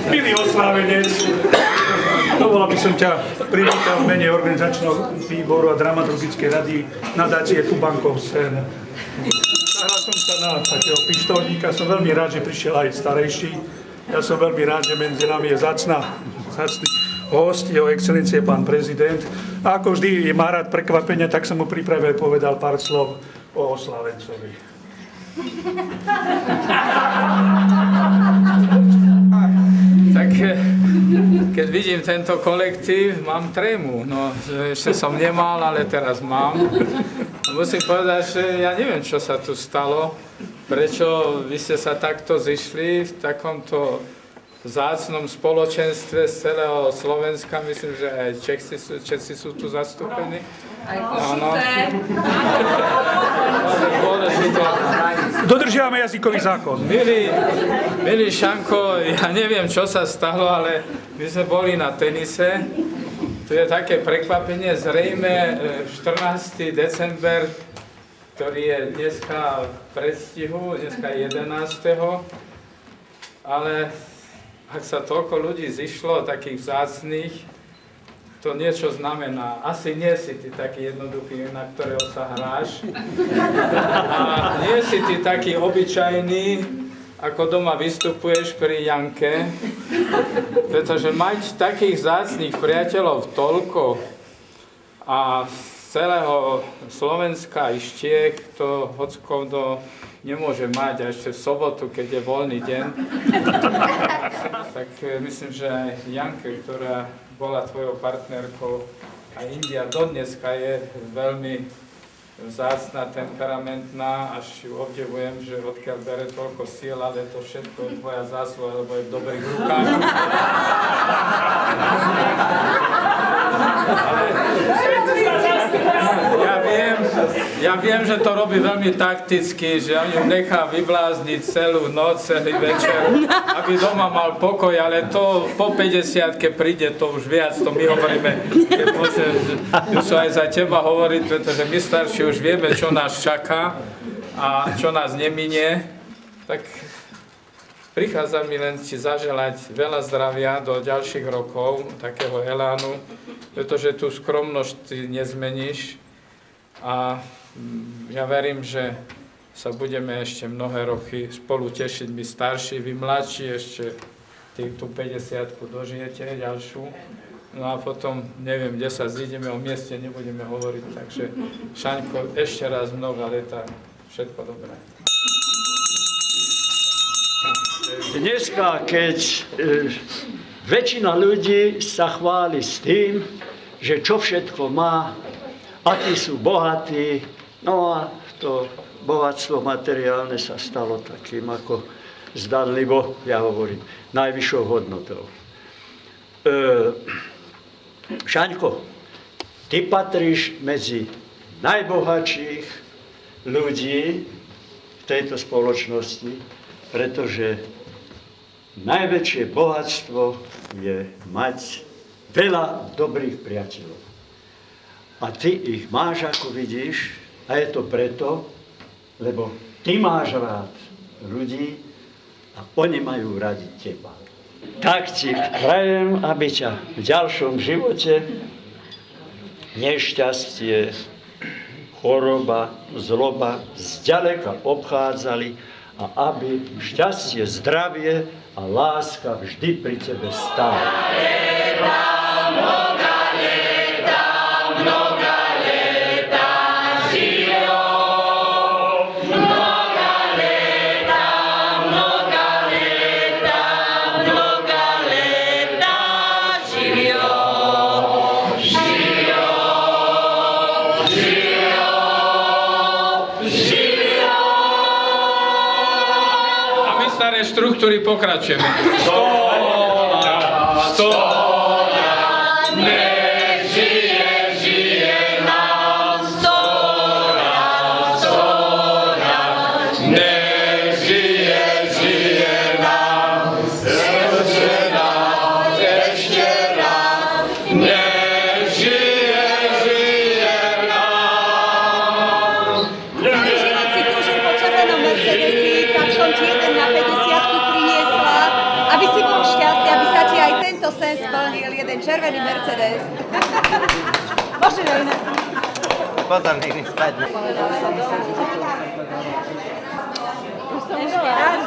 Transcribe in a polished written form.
Milý oslávenec, dovolal by som ťa privítať v mene organizačného výboru a dramaturgickej rady nadácie Kubankov sen. Zahral som sa na takého pištolníka, som veľmi rád, že prišiel aj starejší. Ja som veľmi rád, že medzi nami je vzácny host, jeho excelencie pán prezident. A ako vždy má rád prekvapenia, tak som mu pripravil povedal pár slov o oslávencovi. Tak keď vidím tento kolektív, mám trému. No, ešte som nemal, ale teraz mám. Musím povedať, že ja neviem, čo sa tu stalo. Prečo vy ste sa takto zišli v takomto vzácnom spoločenstve z celého Slovenska. Myslím, že aj Česi sú tu zastúpení. Aj Košice. Dodržiavame jazykový zákon. Milý Šanko, ja neviem, čo sa stalo, ale my sme boli na tenise. Tu je také prekvapenie, zrejme 14. december, ktorý je dneska v predstihu, dneska 11. Ale ak sa toľko ľudí zišlo, takých vzácnych, to niečo znamená. Asi nie si ty taký jednoduchý, na ktorého sa hráš. A nie si ty taký obyčajný, ako doma vystupuješ pri Janke. Pretože mať takých vzácnych priateľov toľko a z celého Slovenska i Štiek, to hockovdo nemôže mať, a ešte v sobotu, keď je voľný deň. Tak myslím, že aj Janke, ktorá bola tvojou partnerkou, a India dodneska je veľmi vzácna, temperamentná, až ju obdivujem, že odkiaľ bere toľko síl, ale to všetko je tvoja zásluha, lebo je v dobrých rukách. Ja viem, že to robí veľmi takticky, že on ju nechá vyblázniť celú noc, celý večer, aby doma mal pokoj, ale to po 50-ke príde to už viac, to my hovoríme, že sú aj za teba hovoriť, pretože my starší už vieme, čo nás čaká a čo nás neminie, tak prichádza mi len ti zaželať veľa zdravia do ďalších rokov, takého elánu, pretože tú skromnosť ty nezmeníš a ja verím, že sa budeme ešte mnohé roky spolu tešiť, my starší, vy mladší, ešte tú 50-ku dožijete ďalšiu. No a potom, neviem, kde sa zídeme, o mieste nebudeme hovoriť, takže Šaňko, ešte raz mnoho leta Všetko dobré. Dneska, keď väčšina ľudí sa chváli s tým, že čo všetko má, akí sú bohatí, no a to bohatstvo materiálne sa stalo takým ako zdanlivo, ja hovorím, najvyššou hodnotou. Šaňko, ty patríš medzi najbohatších ľudí v tejto spoločnosti, pretože najväčšie bohatstvo je mať veľa dobrých priateľov. A ty ich máš, ako vidíš, a je to preto, lebo ty máš rád ľudí a oni majú radi teba. Tak ti prajem, aby ťa v ďalšom živote nešťastie, choroba, zloba zďaleka obchádzali a aby šťastie, zdravie a láska vždy pri tebe stáli. Staré štruktúry pokračujeme. Aby si bol šťastný, aby sa ti aj tento sen splnil, jeden červený Mercedes. Môžeme iné. Potom nikdy spadne. Už som ešte raz.